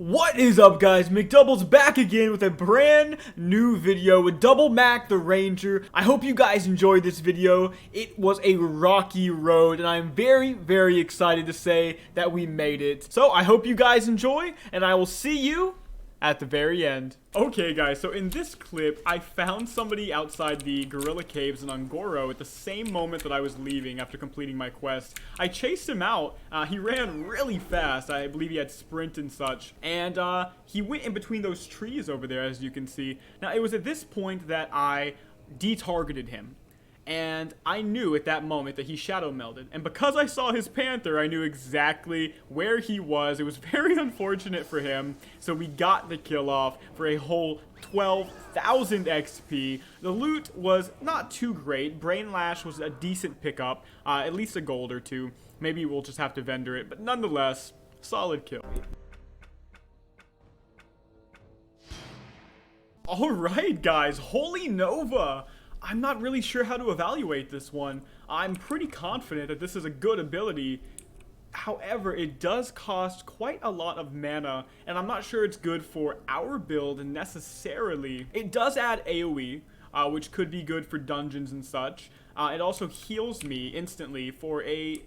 What is up, guys? Mcdoublezz back again with a brand new video with Doublesmc the Ranger. I hope you guys enjoyed this video. It was a rocky road and I'm very excited to say that we made it. So I hope you guys enjoy and I will see you at the very end. Okay guys, so in this clip, I found somebody outside the gorilla caves in Ungoro at the same moment that I was leaving after completing my quest. I chased him out. He ran really fast. I believe he had sprint and such. And he went in between those trees over there, as you can see. Now, it was at this point that I detargeted him. And I knew at that moment that he shadow melded. And because I saw his panther, I knew exactly where he was. It was very unfortunate for him. So we got the kill off for a whole 12,000 XP. The loot was not too great. Brain Lash was a decent pickup. At least a gold or two. Maybe we'll just have to vendor it. But nonetheless, solid kill. Alright guys, Holy Nova! I'm not really sure how to evaluate this one. I'm pretty confident that this is a good ability. However, it does cost quite a lot of mana, and I'm not sure it's good for our build necessarily. It does add AoE, which could be good for dungeons and such. It also heals me instantly for a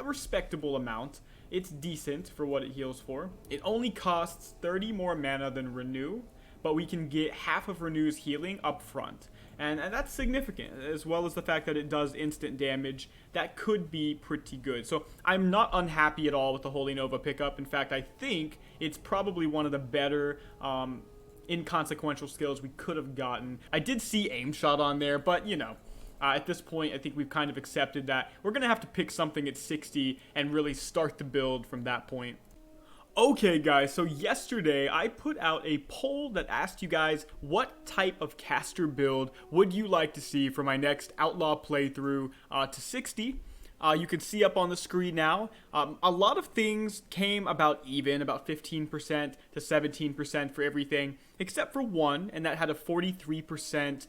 respectable amount. It's decent for what it heals for. It only costs 30 more mana than Renew, but we can get half of Renew's healing up front. And that's significant, as well as the fact that it does instant damage. That could be pretty good. So I'm not unhappy at all with the Holy Nova pickup. In fact, I think it's probably one of the better inconsequential skills we could have gotten. I did see aim shot on there, but at this point, I think we've kind of accepted that we're going to have to pick something at 60 and really start the build from that point. Okay guys, so yesterday I put out a poll that asked you guys what type of caster build would you like to see for my next Outlaw playthrough to 60. You can see up on the screen now, a lot of things came about even, about 15% to 17% for everything, except for one, and that had a 43%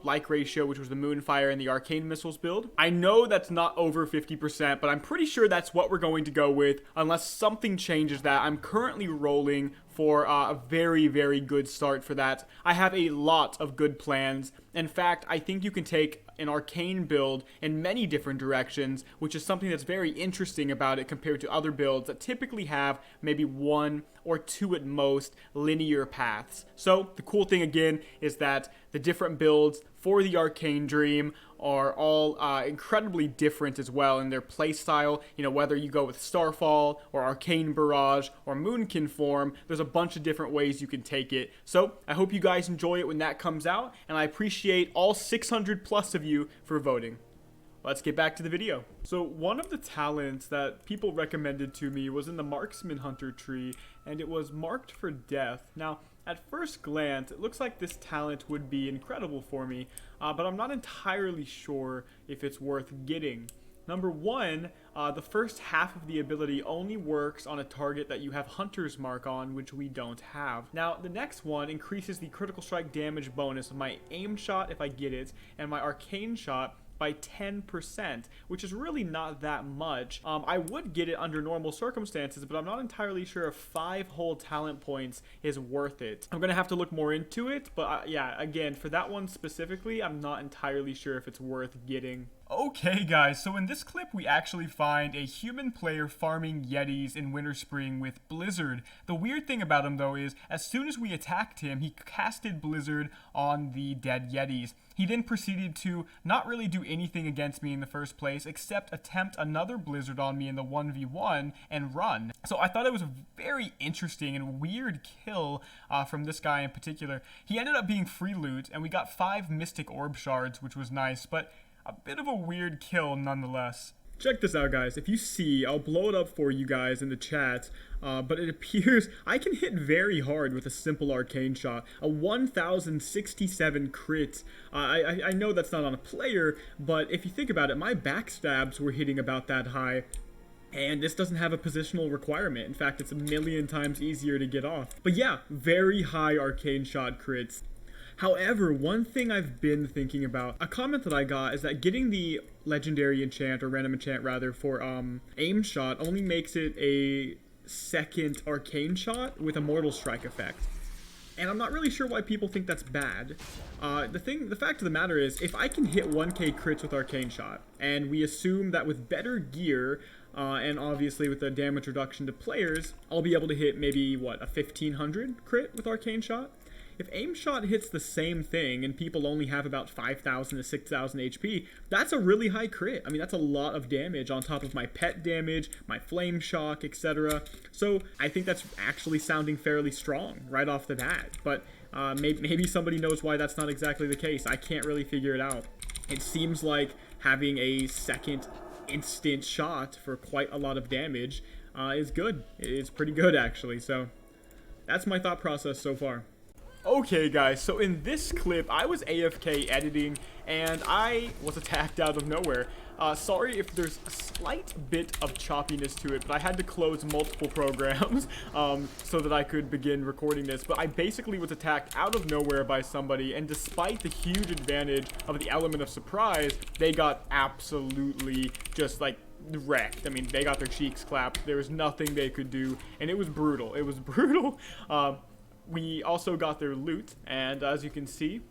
like ratio, which was the Moonfire and the Arcane Missiles build. I know that's not over 50%, but I'm pretty sure that's what we're going to go with, unless something changes that. I'm currently rolling for a very good start for that. I have a lot of good plans. In fact, I think you can take an arcane build in many different directions, which is something that's very interesting about it compared to other builds that typically have maybe one or two at most linear paths. So the cool thing again is that the different builds for the Arcane Dream are all incredibly different as well in their playstyle. Whether you go with Starfall or Arcane Barrage or Moonkin form, there's a bunch of different ways you can take it. So I hope you guys enjoy it when that comes out, and I appreciate all 600 plus of you for voting. Let's get back to the video. So one of the talents that people recommended to me was in the Marksman Hunter tree, and it was Marked for Death. Now, at first glance, it looks like this talent would be incredible for me, but I'm not entirely sure if it's worth getting. Number one, the first half of the ability only works on a target that you have Hunter's Mark on, which we don't have. Now, the next one increases the critical strike damage bonus of my aim shot if I get it, and my arcane shot by 10%, which is really not that much. I would get it under normal circumstances, but I'm not entirely sure if 5 whole talent points is worth it. I'm gonna have to look more into it, but yeah, again, for that one specifically, I'm not entirely sure if it's worth getting. Okay guys, so in this clip we actually find a human player farming Yetis in Winter Spring with Blizzard. The weird thing about him though is, as soon as we attacked him, he casted Blizzard on the dead Yetis. He then proceeded to not really do anything against me in the first place, except attempt another Blizzard on me in the 1v1 and run. So I thought it was a very interesting and weird kill from this guy in particular. He ended up being free loot, and we got 5 Mystic Orb Shards, which was nice, but a bit of a weird kill nonetheless. Check this out guys, if you see, I'll blow it up for you guys in the chat, but it appears I can hit very hard with a simple arcane shot. A 1067 crit. I know that's not on a player, but if you think about it, my backstabs were hitting about that high. And this doesn't have a positional requirement. In fact, it's a million times easier to get off. But yeah, very high arcane shot crits. However, one thing I've been thinking about, a comment that I got is that getting the legendary enchant, or random enchant rather, for aim shot only makes it a second arcane shot with a mortal strike effect. And I'm not really sure why people think that's bad. The fact of the matter is, if I can hit 1k crits with arcane shot, and we assume that with better gear, and obviously with the damage reduction to players, I'll be able to hit maybe, what, a 1500 crit with arcane shot? If aim shot hits the same thing and people only have about 5,000 to 6,000 HP, that's a really high crit. I mean, that's a lot of damage on top of my pet damage, my flame shock, etc. So I think that's actually sounding fairly strong right off the bat. But maybe somebody knows why that's not exactly the case. I can't really figure it out. It seems like having a second instant shot for quite a lot of damage is good. It's pretty good, actually. So that's my thought process so far. Okay guys, so in this clip, I was AFK editing, and I was attacked out of nowhere. Sorry if there's a slight bit of choppiness to it, but I had to close multiple programs so that I could begin recording this. But I basically was attacked out of nowhere by somebody, and despite the huge advantage of the element of surprise, they got absolutely just like wrecked. I mean, they got their cheeks clapped. There was nothing they could do, and it was brutal. It was brutal. We also got their loot, and as you can see,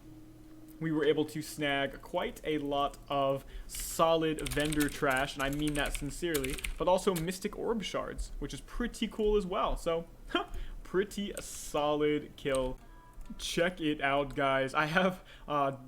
we were able to snag quite a lot of solid vendor trash, and I mean that sincerely, but also mystic orb shards, which is pretty cool as well. So, pretty solid kill. Check it out, guys. I have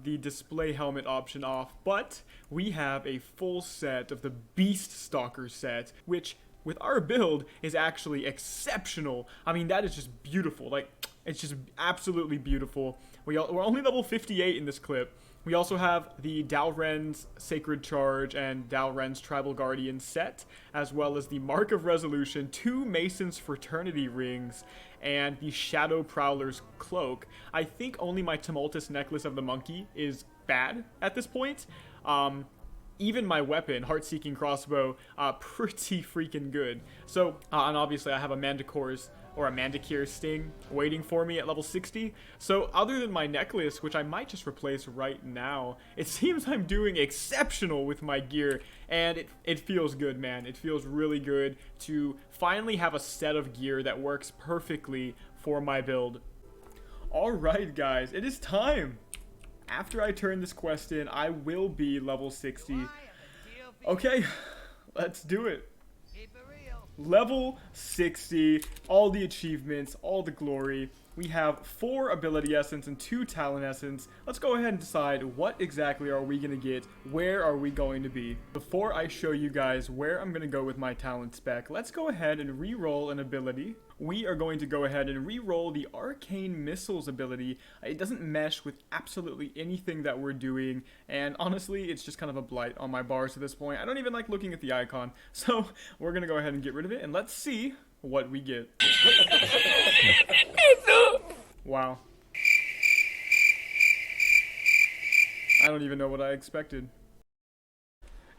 the display helmet option off, but we have a full set of the Beast Stalker set, which with our build is actually exceptional. I mean, that is just beautiful. Like, it's just absolutely beautiful. We're only level 58 in this clip. We also have the Dalren's Sacred Charge and Dalren's Tribal Guardian set, as well as the Mark of Resolution, 2 Mason's Fraternity rings, and the Shadow Prowler's Cloak. I think only my Tumultus Necklace of the Monkey is bad at this point. Even my weapon, Heart-Seeking Crossbow, pretty freaking good. So, and obviously I have a Manticore's or a Mandicure Sting waiting for me at level 60. So other than my necklace, which I might just replace right now, it seems I'm doing exceptional with my gear, and it feels good, man. It feels really good to finally have a set of gear that works perfectly for my build. Alright guys, it is time. After I turn this quest in, I will be level 60. Okay, let's do it. Level 60, all the achievements, all the glory. We have 4 ability essence and 2 talent essence. Let's go ahead and decide what exactly are we going to get, where are we going to be. Before I show you guys where I'm going to go with my talent spec, let's go ahead and re-roll an ability. We are going to go ahead and re-roll the Arcane Missiles ability. It doesn't mesh with absolutely anything that we're doing, and honestly, it's just kind of a blight on my bars at this point. I don't even like looking at the icon, so we're going to go ahead and get rid of it, and let's see what we get. Wow. I don't even know what I expected.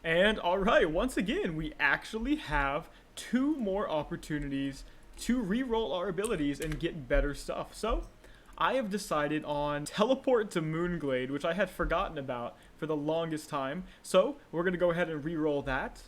And alright, once again, we actually have 2 more opportunities to re-roll our abilities and get better stuff. So, I have decided on Teleport to Moonglade, which I had forgotten about for the longest time. So, we're going to go ahead and re-roll that.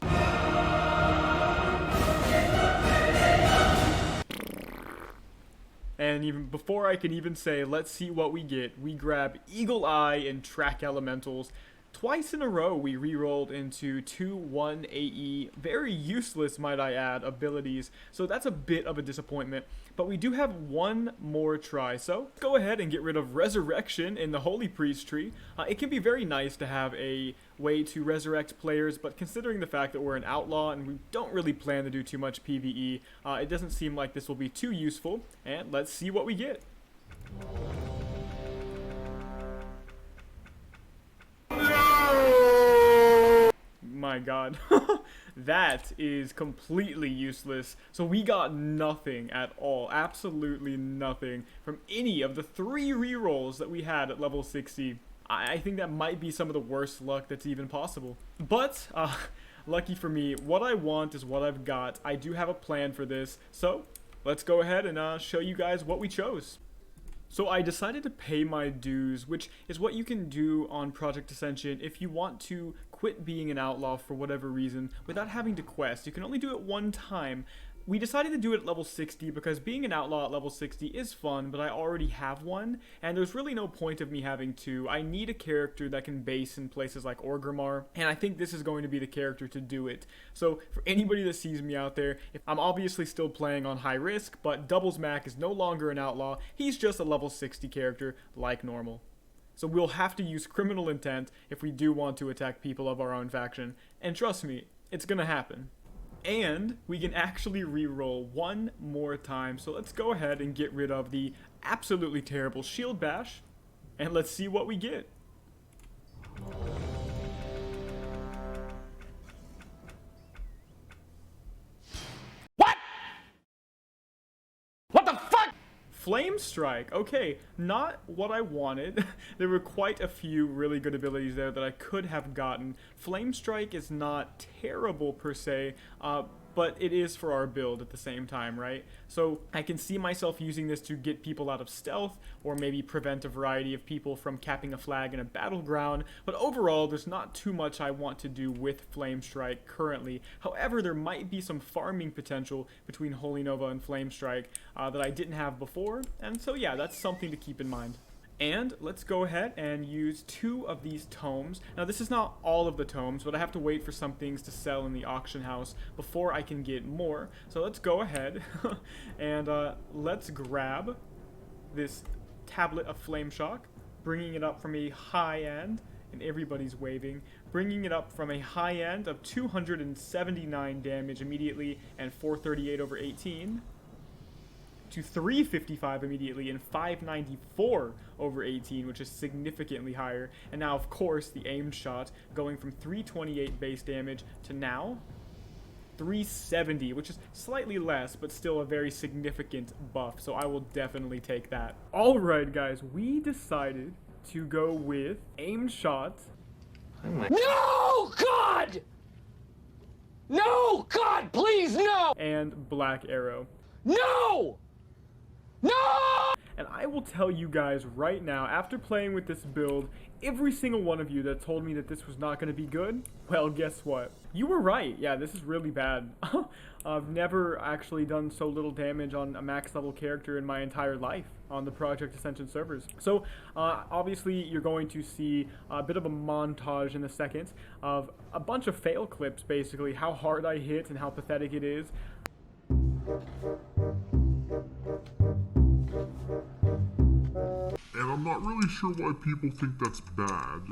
And even before I can even say, let's see what we get, we grab Eagle Eye and Track Elementals. Twice in a row, we re-rolled into 2-1 AE, very useless, might I add, abilities. So that's a bit of a disappointment. But we do have one more try. So go ahead and get rid of Resurrection in the Holy Priest tree. It can be very nice to have a way to resurrect players, but considering the fact that we're an outlaw and we don't really plan to do too much PvE, it doesn't seem like this will be too useful. And let's see what we get. My god. That is completely useless. So we got nothing at all, absolutely nothing from any of the 3 rerolls that we had at level 60. I think that might be some of the worst luck that's even possible. But lucky for me, what I want is what I've got. I do have a plan for this, so let's go ahead and show you guys what we chose. So I decided to pay my dues, which is what you can do on Project Ascension if you want to quit being an outlaw for whatever reason without having to quest. You can only do it one time. We decided to do it at level 60 because being an outlaw at level 60 is fun, but I already have one, and there's really no point of me having two. I need a character that can base in places like Orgrimmar, and I think this is going to be the character to do it. So for anybody that sees me out there, I'm obviously still playing on high risk, but Doublesmc is no longer an outlaw. He's just a level 60 character like normal. So we'll have to use criminal intent if we do want to attack people of our own faction, and trust me, it's gonna happen. And we can actually reroll one more time. So let's go ahead and get rid of the absolutely terrible shield bash. And let's see what we get. What? What the fuck? Flame Strike. Okay, not what I wanted. There were quite a few really good abilities there that I could have gotten. Flame Strike is not terrible per se, but it is for our build at the same time, right? So I can see myself using this to get people out of stealth, or maybe prevent a variety of people from capping a flag in a battleground, but overall there's not too much I want to do with Flame Strike currently. However, there might be some farming potential between Holy Nova and Flame Strike that I didn't have before, and so yeah, that's something to keep in mind. And let's go ahead and use 2 of these tomes. Now this is not all of the tomes, but I have to wait for some things to sell in the auction house before I can get more. So let's go ahead and let's grab this tablet of Flame Shock, bringing it up from a high end, and everybody's waving, bringing it up from a high end of 279 damage immediately and 438 over 18. To 355 immediately and 594 over 18, which is significantly higher. And now, of course, the aimed shot going from 328 base damage to now 370, which is slightly less, but still a very significant buff. So I will definitely take that. All right, guys, we decided to go with aimed shot. No, God! No, God, please, no! And black arrow. No! No! And I will tell you guys right now, after playing with this build, every single one of you that told me that this was not going to be good, well, guess what? You were right. Yeah, this is really bad. I've never actually done so little damage on a max level character in my entire life on the Project Ascension servers. So, obviously, you're going to see a bit of a montage in a second of a bunch of fail clips, basically, how hard I hit and how pathetic it is. And I'm not really sure why people think that's bad.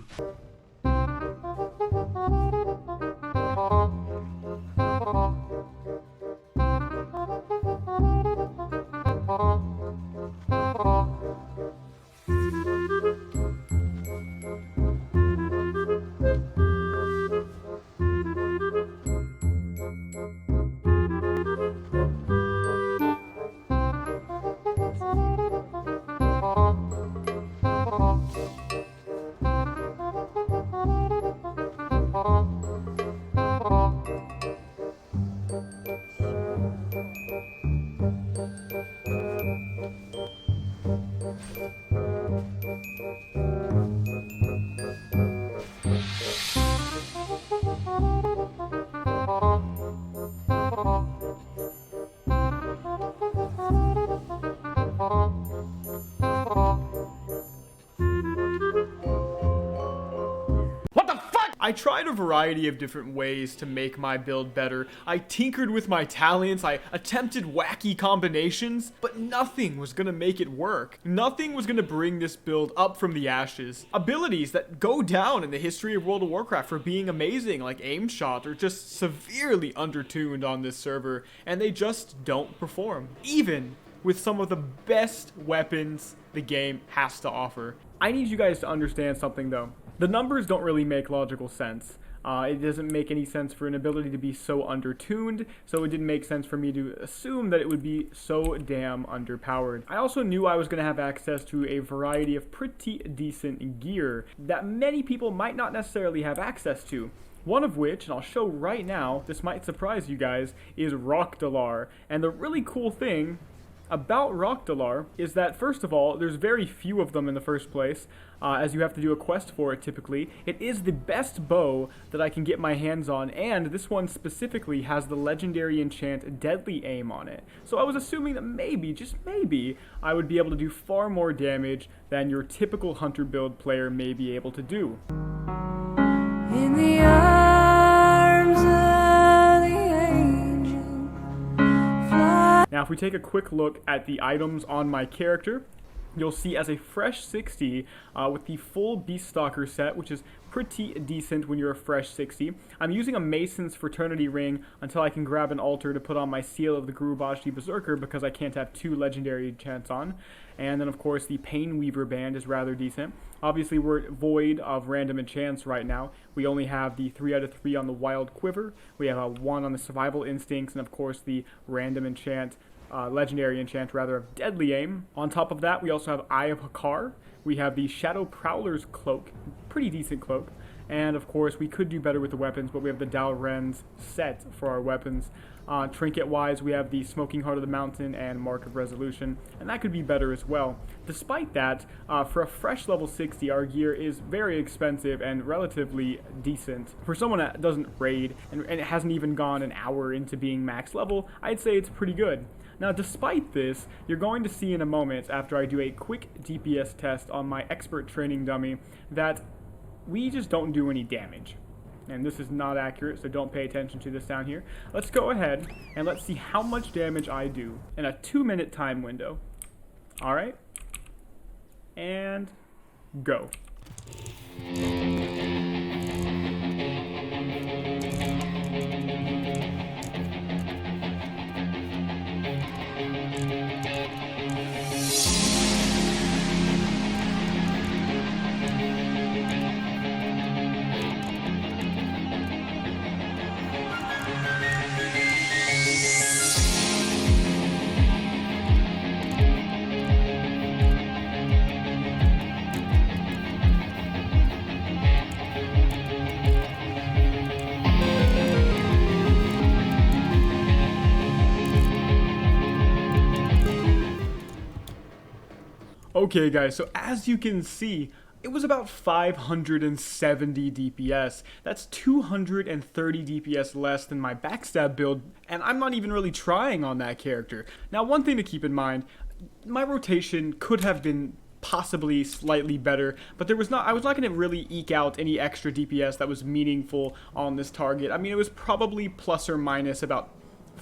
I tried a variety of different ways to make my build better. I tinkered with my talents, I attempted wacky combinations, but nothing was gonna make it work. Nothing was gonna bring this build up from the ashes. Abilities that go down in the history of World of Warcraft for being amazing, like aim shot, are just severely undertuned on this server, and they just don't perform. Even with some of the best weapons the game has to offer. I need you guys to understand something though. The numbers don't really make logical sense. It doesn't make any sense for an ability to be so undertuned, so it didn't make sense for me to assume that it would be so damn underpowered. I also knew I was going to have access to a variety of pretty decent gear that many people might not necessarily have access to. One of which, and I'll show right now, this might surprise you guys, is Rockdalar. And the really cool thing about Rockdalar is that, first of all, there's very few of them in the first place, as you have to do a quest for it typically. It is the best bow that I can get my hands on, and this one specifically has the legendary enchant Deadly Aim on it. So I was assuming that maybe, just maybe, I would be able to do far more damage than your typical hunter build player may be able to do. In the arms of the angel, fly. Now, if we take a quick look at the items on my character, you'll see as a fresh 60 with the full Beast Stalker set, which is pretty decent when you're a fresh 60. I'm using a Mason's Fraternity ring until I can grab an altar to put on my Seal of the Gurubashti Berserker because I can't have 2 legendary enchants on. And then, of course, the Pain Weaver band is rather decent. Obviously, we're void of random enchants right now. We only have the 3 out of 3 on the Wild Quiver. We have a 1 on the Survival Instincts, and of course the random enchant, legendary enchant rather, of Deadly Aim. On top of that, we also have Eye of Hakar. We have the Shadow Prowler's Cloak, pretty decent cloak. And of course, we could do better with the weapons, but we have the Dalren's set for our weapons. Trinket-wise, we have the Smoking Heart of the Mountain and Mark of Resolution, and that could be better as well. Despite that, for a fresh level 60, our gear is very expensive and relatively decent. For someone that doesn't raid, and it hasn't even gone an hour into being max level, I'd say it's pretty good. Now, despite this, you're going to see in a moment, after I do a quick DPS test on my expert training dummy, that we just don't do any damage. And this is not accurate, so don't pay attention to this down here. Let's go ahead and let's see how much damage I do in a 2-minute time window. Alright. And go. Okay guys, so as you can see, it was about 570 DPS. That's 230 DPS less than my backstab build, and I'm not even really trying on that character. Now, one thing to keep in mind, my rotation could have been possibly slightly better, but I was not going to really eke out any extra DPS that was meaningful on this target. I mean, it was probably plus or minus about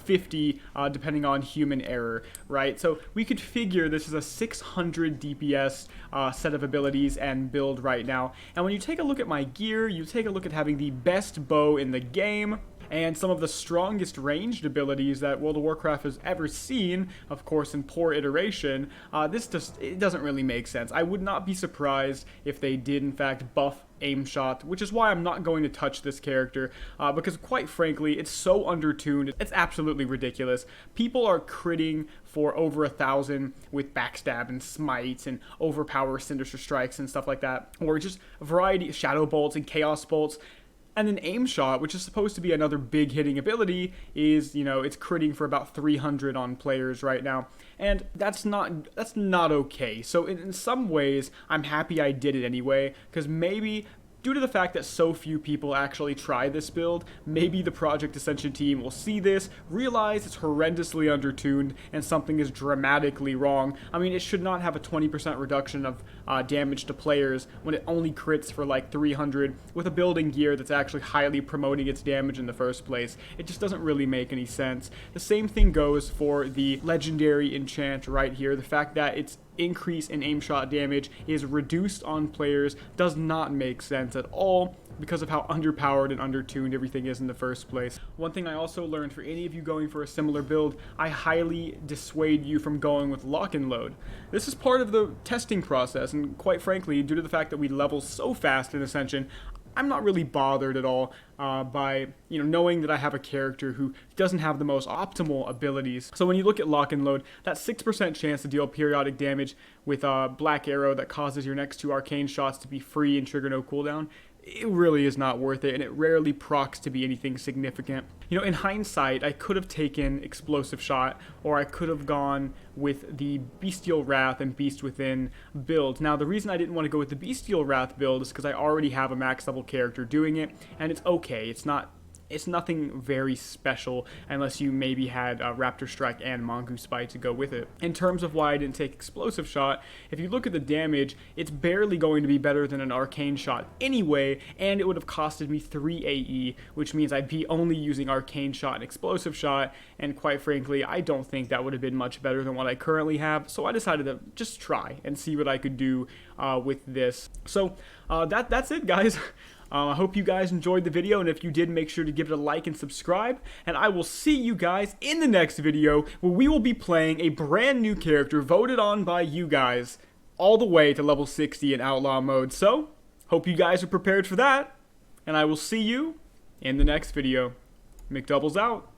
50 depending on human error, right? So we could figure this is a 600 DPS set of abilities and build right now. And when you take a look at my gear, you take a look at having the best bow in the game and some of the strongest ranged abilities that World of Warcraft has ever seen, of course in poor iteration, it doesn't really make sense. I would not be surprised if they did in fact buff aim shot, which is why I'm not going to touch this character, because quite frankly, it's so undertuned, it's absolutely ridiculous. People are critting for over 1,000 with backstab and smite and overpower sinister strikes and stuff like that, or just a variety of shadow bolts and chaos bolts. And then aim shot, which is supposed to be another big hitting ability, is, you know, it's critting for about 300 on players right now. And that's not okay. So in some ways, I'm happy I did it anyway, because maybe due to the fact that so few people actually try this build, maybe the Project Ascension team will see this, realize it's horrendously undertuned, and something is dramatically wrong. I mean, it should not have a 20% reduction of damage to players when it only crits for like 300 with a building gear that's actually highly promoting its damage in the first place. It just doesn't really make any sense. The same thing goes for the legendary enchant right here. The fact that its increase in aim shot damage is reduced on players does not make sense at all because of how underpowered and undertuned everything is in the first place. One thing I also learned, for any of you going for a similar build, I highly dissuade you from going with lock and load. This is part of the testing process, and quite frankly, due to the fact that we level so fast in Ascension, I'm not really bothered at all by, you know, knowing that I have a character who doesn't have the most optimal abilities. So when you look at lock and load, that 6% chance to deal periodic damage with a Black Arrow that causes your next 2 arcane shots to be free and trigger no cooldown it really is not worth it, and it rarely procs to be anything significant. You know, in hindsight, I could have taken Explosive Shot, or I could have gone with the Bestial Wrath and Beast Within build. Now, the reason I didn't want to go with the Bestial Wrath build is because I already have a max level character doing it, and it's okay. It's nothing very special unless you maybe had Raptor Strike and Mongoose Bite to go with it. In terms of why I didn't take Explosive Shot, if you look at the damage, it's barely going to be better than an Arcane Shot anyway, and it would have costed me 3 AE, which means I'd be only using Arcane Shot and Explosive Shot, and quite frankly, I don't think that would have been much better than what I currently have, so I decided to just try and see what I could do with this. So that's it, guys. I hope you guys enjoyed the video, and if you did, make sure to give it a like and subscribe, and I will see you guys in the next video, where we will be playing a brand new character voted on by you guys, all the way to level 60 in Outlaw mode. So, hope you guys are prepared for that, and I will see you in the next video. Mcdoubles out.